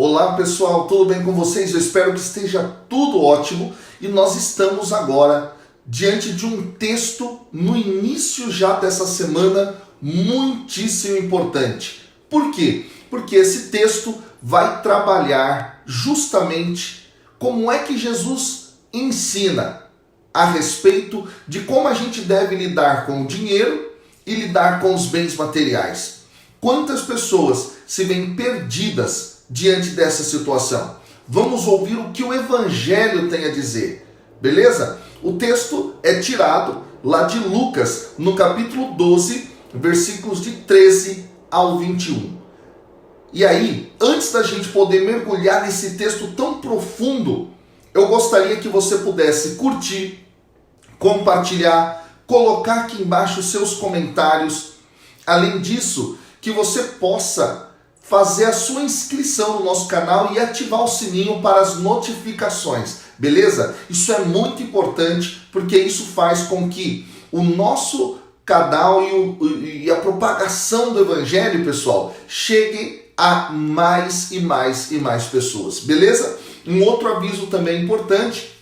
Olá pessoal, tudo bem com vocês? Eu espero que esteja tudo ótimo e nós estamos agora diante de um texto no início já dessa semana muitíssimo importante. Por quê? Porque esse texto vai trabalhar justamente como é que Jesus ensina a respeito de como a gente deve lidar com o dinheiro e lidar com os bens materiais. Quantas pessoas se veem perdidas diante dessa situação? Vamos ouvir o que o Evangelho tem a dizer, beleza? O texto é tirado lá de Lucas, no capítulo 12, versículos de 13 ao 21. E aí, antes da gente poder mergulhar nesse texto tão profundo, eu gostaria que você pudesse curtir, compartilhar, colocar aqui embaixo seus comentários. Além disso, que você possa fazer a sua inscrição no nosso canal e ativar o sininho para as notificações, beleza? Isso é muito importante porque isso faz com que o nosso canal e a propagação do Evangelho, pessoal, chegue a mais e mais e mais pessoas, beleza? Um outro aviso também importante,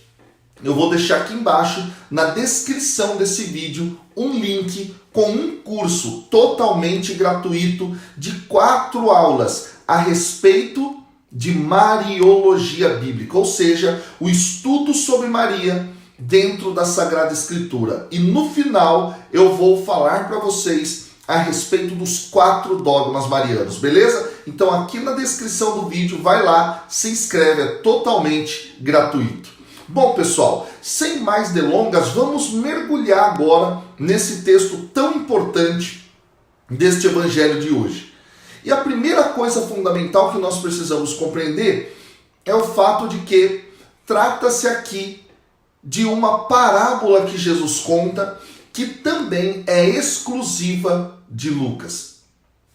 eu vou deixar aqui embaixo na descrição desse vídeo um link com um curso totalmente gratuito de 4 aulas a respeito de Mariologia Bíblica, ou seja, o estudo sobre Maria dentro da Sagrada Escritura. E no final eu vou falar para vocês a respeito dos 4 dogmas marianos, beleza? Então aqui na descrição do vídeo, vai lá, se inscreve, é totalmente gratuito. Bom, pessoal, sem mais delongas, vamos mergulhar agora nesse texto tão importante deste Evangelho de hoje. E a primeira coisa fundamental que nós precisamos compreender é o fato de que trata-se aqui de uma parábola que Jesus conta, que também é exclusiva de Lucas.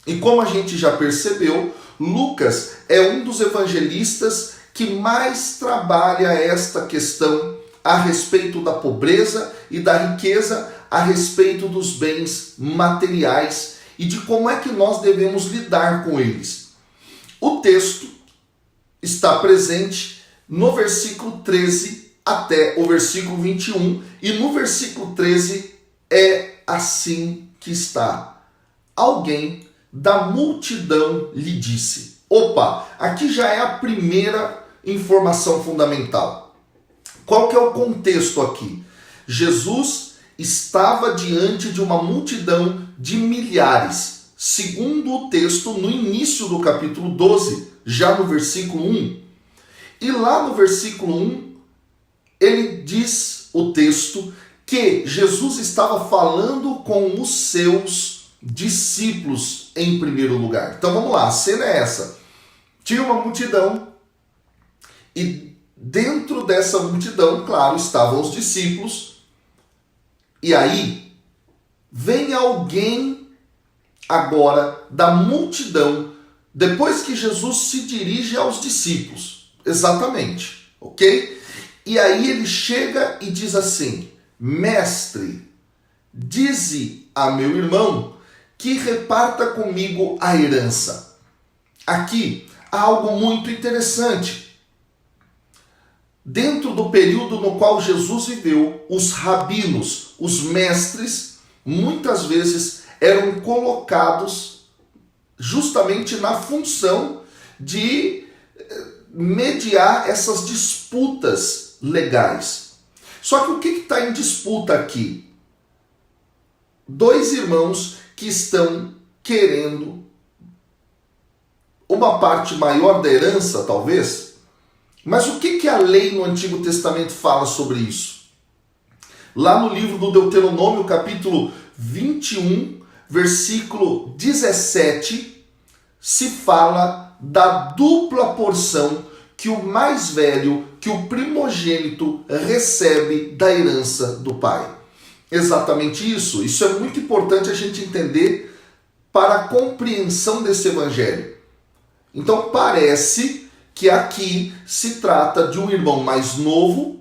E como a gente já percebeu, Lucas é um dos evangelistas que mais trabalha esta questão a respeito da pobreza e da riqueza, a respeito dos bens materiais e de como é que nós devemos lidar com eles. O texto está presente no versículo 13 até o versículo 21, e no versículo 13 é assim que está: alguém da multidão lhe disse. Opa, aqui já é a primeira informação fundamental. Qual que é o contexto aqui? Jesus estava diante de uma multidão de milhares, segundo o texto no início do capítulo 12, já no versículo 1. E lá no versículo 1, ele diz, o texto, que Jesus estava falando com os seus discípulos em primeiro lugar. Então vamos lá, a cena é essa. Tinha uma multidão e dentro dessa multidão, claro, estavam os discípulos. E aí vem alguém agora da multidão, depois que Jesus se dirige aos discípulos. Exatamente, ok? E aí ele chega e diz assim: mestre, dize a meu irmão que reparta comigo a herança. Aqui há algo muito interessante. Dentro do período no qual Jesus viveu, os rabinos, os mestres, muitas vezes eram colocados justamente na função de mediar essas disputas legais. Só que o que está em disputa aqui? 2 irmãos que estão querendo uma parte maior da herança, talvez. Mas o que a lei no Antigo Testamento fala sobre isso? Lá no livro do Deuteronômio, capítulo 21, versículo 17, se fala da dupla porção que o mais velho, que o primogênito recebe da herança do pai. Exatamente isso. Isso é muito importante a gente entender para a compreensão desse evangelho. Então parece que aqui se trata de um irmão mais novo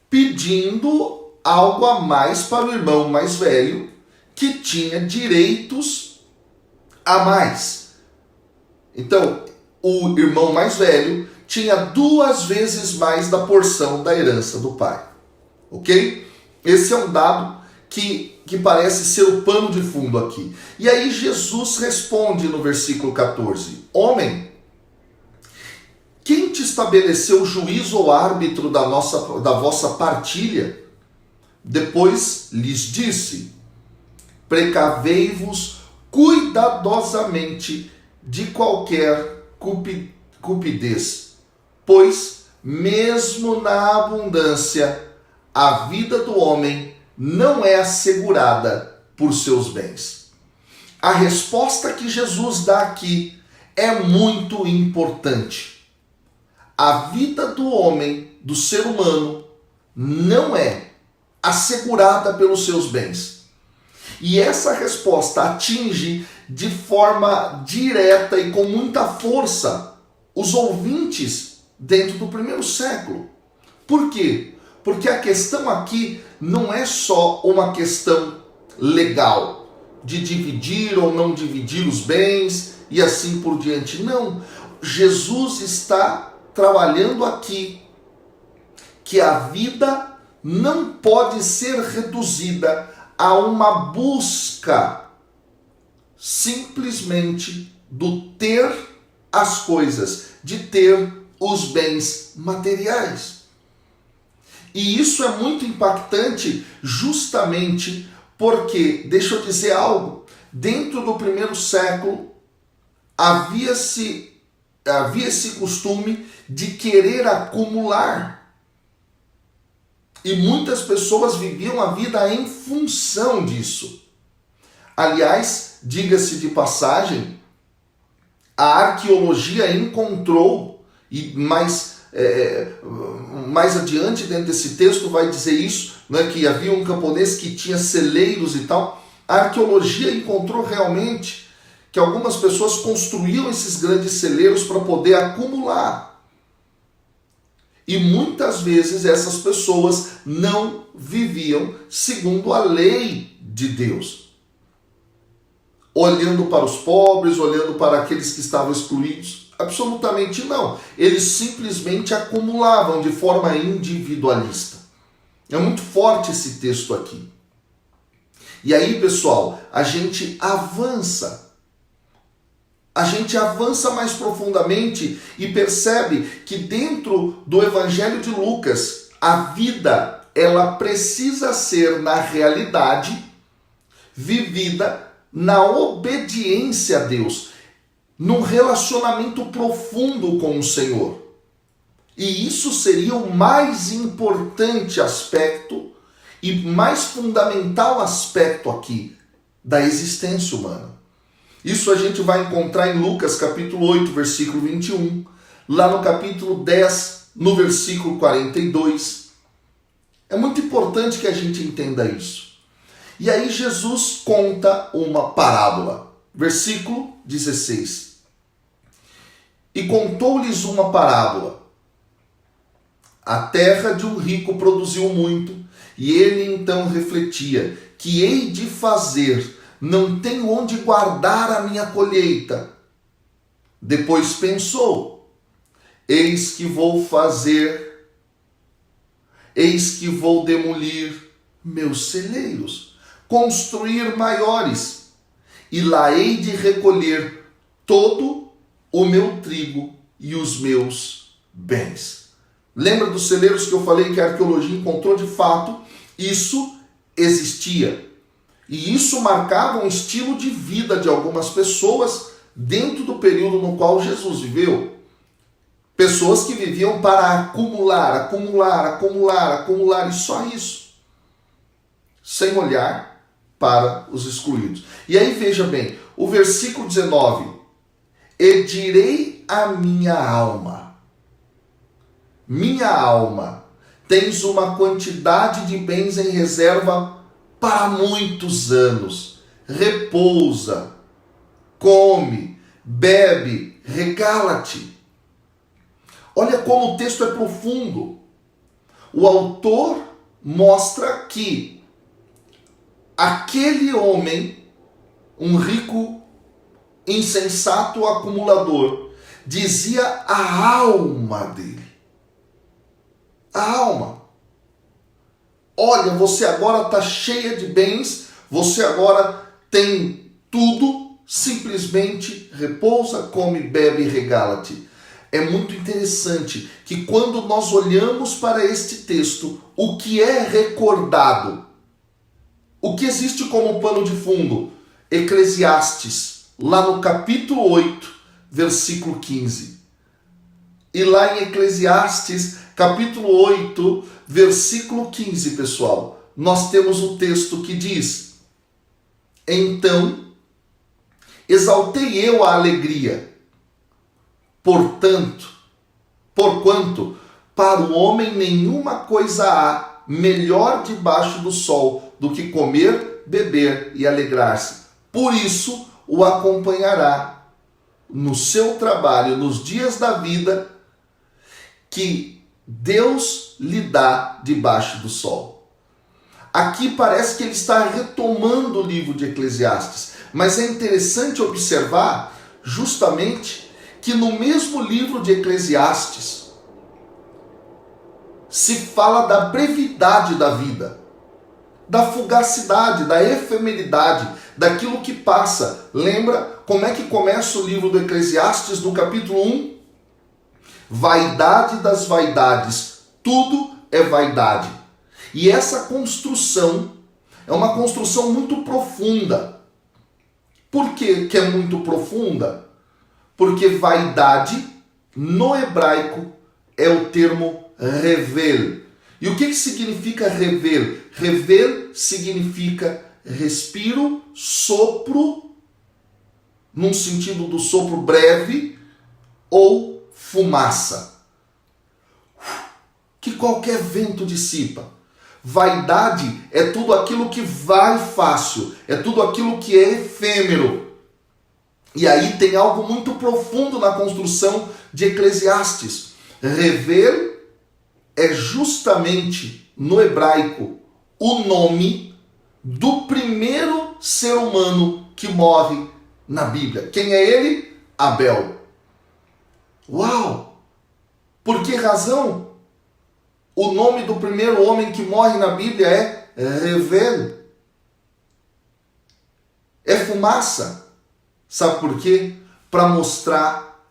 pedindo algo a mais para o irmão mais velho, que tinha direitos a mais. Então, o irmão mais velho tinha 2 vezes mais da porção da herança do pai. Ok? Esse é um dado que parece ser o pano de fundo aqui. E aí Jesus responde no versículo 14: Homem, quem te estabeleceu juiz ou árbitro da vossa partilha? Depois lhes disse: precavei-vos cuidadosamente de qualquer cupidez, pois mesmo na abundância a vida do homem não é assegurada por seus bens. A resposta que Jesus dá aqui é muito importante. A vida do homem, do ser humano, não é assegurada pelos seus bens. E essa resposta atinge de forma direta e com muita força os ouvintes dentro do primeiro século. Por quê? Porque a questão aqui não é só uma questão legal, de dividir ou não dividir os bens e assim por diante. Não. Jesus está trabalhando aqui que a vida não pode ser reduzida a uma busca simplesmente do ter as coisas, de ter os bens materiais. E isso é muito impactante justamente porque, deixa eu dizer algo, dentro do primeiro século havia esse costume de querer acumular. E muitas pessoas viviam a vida em função disso. Aliás, diga-se de passagem, a arqueologia encontrou, e mais adiante dentro desse texto vai dizer isso, né, que havia um camponês que tinha celeiros e tal. A arqueologia encontrou realmente que algumas pessoas construíam esses grandes celeiros para poder acumular. E muitas vezes essas pessoas não viviam segundo a lei de Deus. Olhando para os pobres, olhando para aqueles que estavam excluídos. Absolutamente não. Eles simplesmente acumulavam de forma individualista. É muito forte esse texto aqui. E aí, pessoal, a gente avança. A gente avança mais profundamente e percebe que dentro do Evangelho de Lucas, a vida, ela precisa ser, na realidade, vivida na obediência a Deus, num relacionamento profundo com o Senhor. E isso seria o mais importante aspecto e mais fundamental aspecto aqui da existência humana. Isso a gente vai encontrar em Lucas capítulo 8, versículo 21, lá no capítulo 10, no versículo 42. É muito importante que a gente entenda isso. E aí Jesus conta uma parábola. Versículo 16. E contou-lhes uma parábola. A terra de um rico produziu muito, e ele então refletia: que hei de fazer? Não tenho onde guardar a minha colheita. Depois pensou: eis que vou demolir meus celeiros, construir maiores, e lá hei de recolher todo o meu trigo e os meus bens. Lembra dos celeiros que eu falei que a arqueologia encontrou? De fato, isso existia. E isso marcava um estilo de vida de algumas pessoas dentro do período no qual Jesus viveu. Pessoas que viviam para acumular, e só isso. Sem olhar para os excluídos. E aí veja bem, o versículo 19. E direi à minha alma: minha alma, tens uma quantidade de bens em reserva para muitos anos. Repousa, come, bebe, regala-te. Olha como o texto é profundo. O autor mostra que aquele homem, um rico insensato acumulador, dizia a alma dele. A alma. Olha, você agora está cheia de bens, você agora tem tudo, simplesmente repousa, come, bebe e regala-te. É muito interessante que quando nós olhamos para este texto, o que é recordado? O que existe como pano de fundo? Eclesiastes, lá no capítulo 8, versículo 15. E lá em Eclesiastes, capítulo 8, versículo 15, pessoal, nós temos o texto que diz: então exaltei eu a alegria, porquanto para o homem nenhuma coisa há melhor debaixo do sol do que comer, beber e alegrar-se. Por isso o acompanhará no seu trabalho, nos dias da vida que Deus lhe dá debaixo do sol. Aqui parece que ele está retomando o livro de Eclesiastes, mas é interessante observar justamente que no mesmo livro de Eclesiastes se fala da brevidade da vida, da fugacidade, da efemeridade, daquilo que passa. Lembra como é que começa o livro do Eclesiastes no capítulo 1? Vaidade das vaidades, tudo é vaidade. E essa construção é uma construção muito profunda. Por que é muito profunda? Porque vaidade, no hebraico, é o termo revel. E o que significa revel? Revel significa respiro, sopro, num sentido do sopro breve, ou fumaça, que qualquer vento dissipa. Vaidade é tudo aquilo que vai fácil, é tudo aquilo que é efêmero. E aí tem algo muito profundo na construção de Eclesiastes. Revel é justamente, no hebraico, o nome do primeiro ser humano que morre na Bíblia. Quem é ele? Abel. Uau! Por que razão? O nome do primeiro homem que morre na Bíblia é Revel. É fumaça. Sabe por quê? Para mostrar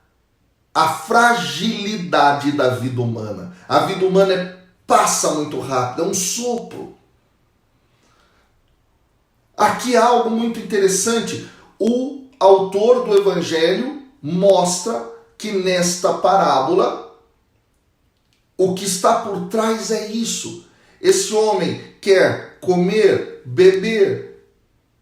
a fragilidade da vida humana. A vida humana passa muito rápido, é um sopro. Aqui há algo muito interessante. O autor do Evangelho mostra que nesta parábola o que está por trás é isso. Esse homem quer comer, beber,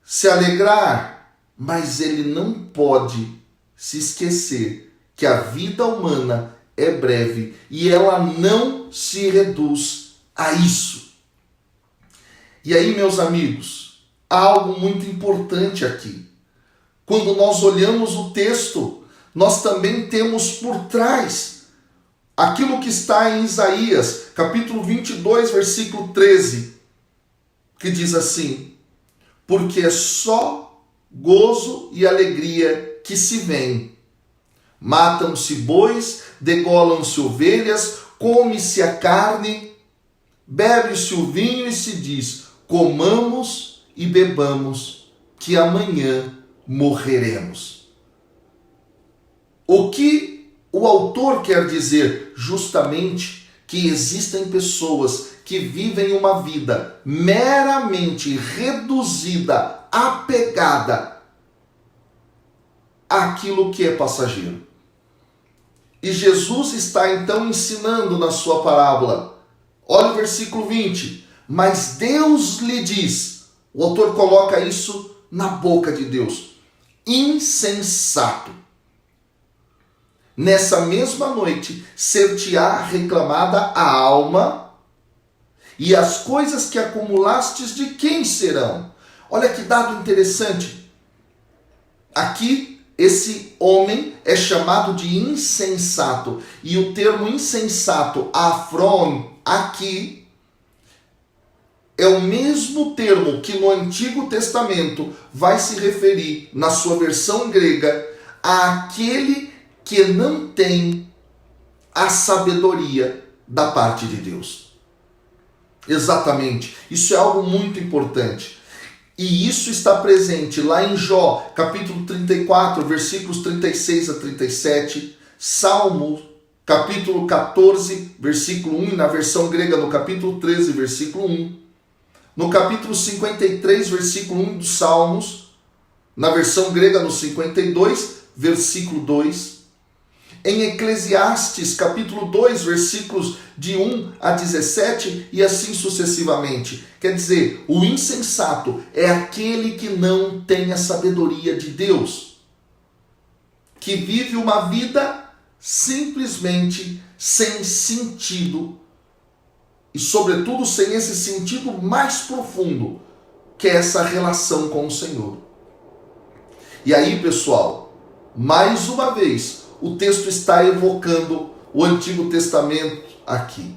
se alegrar, mas ele não pode se esquecer que a vida humana é breve e ela não se reduz a isso. E aí, meus amigos, há algo muito importante aqui. Quando nós olhamos o texto, nós também temos por trás aquilo que está em Isaías, capítulo 22, versículo 13, que diz assim: porque é só gozo e alegria que se vem. Matam-se bois, degolam-se ovelhas, come-se a carne, bebe-se o vinho e se diz: comamos e bebamos, que amanhã morreremos. O que o autor quer dizer? Justamente que existem pessoas que vivem uma vida meramente reduzida, apegada àquilo que é passageiro. E Jesus está então ensinando na sua parábola. Olha o versículo 20. Mas Deus lhe diz, o autor coloca isso na boca de Deus: insensato. Nessa mesma noite ser-te-á reclamada a alma, e as coisas que acumulastes de quem serão? Olha que dado interessante. Aqui, esse homem é chamado de insensato. E o termo insensato, afron, aqui, é o mesmo termo que no Antigo Testamento vai se referir, na sua versão grega, àquele que não tem a sabedoria da parte de Deus. Exatamente. Isso é algo muito importante. E isso está presente lá em Jó, capítulo 34, versículos 36 a 37, Salmos, capítulo 14, versículo 1, na versão grega, no capítulo 13, versículo 1, no capítulo 53, versículo 1 dos Salmos, na versão grega, no 52, versículo 2, em Eclesiastes, capítulo 2, versículos de 1 a 17 e assim sucessivamente. Quer dizer, o insensato é aquele que não tem a sabedoria de Deus, que vive uma vida simplesmente sem sentido e, sobretudo, sem esse sentido mais profundo, que é essa relação com o Senhor. E aí, pessoal, mais uma vez, o texto está evocando o Antigo Testamento aqui,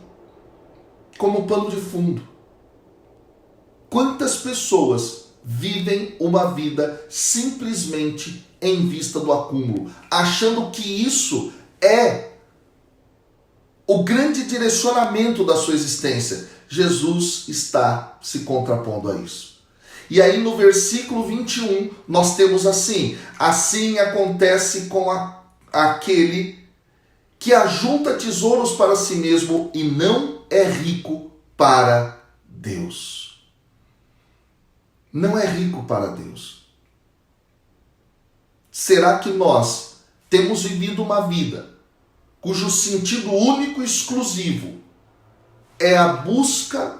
como pano de fundo. Quantas pessoas vivem uma vida simplesmente em vista do acúmulo, achando que isso é o grande direcionamento da sua existência? Jesus está se contrapondo a isso. E aí no versículo 21 nós temos assim: assim acontece com aquele que ajunta tesouros para si mesmo e não é rico para Deus. Não é rico para Deus. Será que nós temos vivido uma vida cujo sentido único e exclusivo é a busca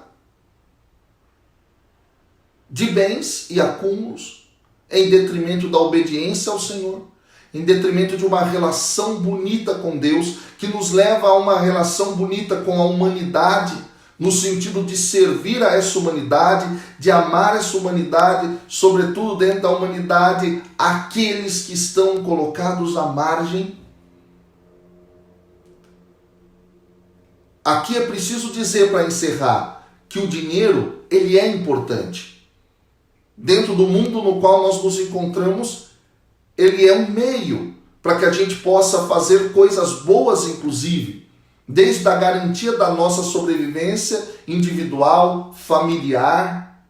de bens e acúmulos em detrimento da obediência ao Senhor, em detrimento de uma relação bonita com Deus, que nos leva a uma relação bonita com a humanidade, no sentido de servir a essa humanidade, de amar essa humanidade, sobretudo dentro da humanidade, aqueles que estão colocados à margem? Aqui é preciso dizer, para encerrar, que o dinheiro, ele é importante. Dentro do mundo no qual nós nos encontramos, ele é um meio para que a gente possa fazer coisas boas, inclusive, desde a garantia da nossa sobrevivência individual, familiar,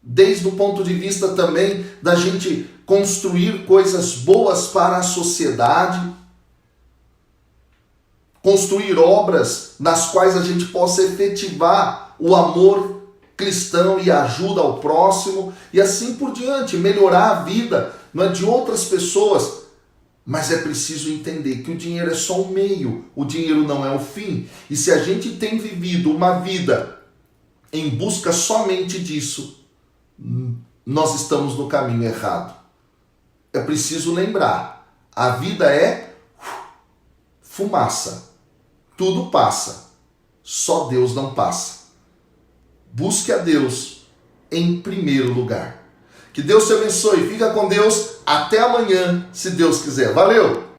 desde o ponto de vista também da gente construir coisas boas para a sociedade, construir obras nas quais a gente possa efetivar o amor cristão e a ajuda ao próximo e assim por diante, melhorar a vida, não é, de outras pessoas. Mas é preciso entender que o dinheiro é só um meio, o dinheiro não é o fim. E se a gente tem vivido uma vida em busca somente disso, nós estamos no caminho errado. É preciso lembrar, a vida é fumaça. Tudo passa, só Deus não passa. Busque a Deus em primeiro lugar. Que Deus te abençoe. Fica com Deus. Até amanhã, se Deus quiser. Valeu!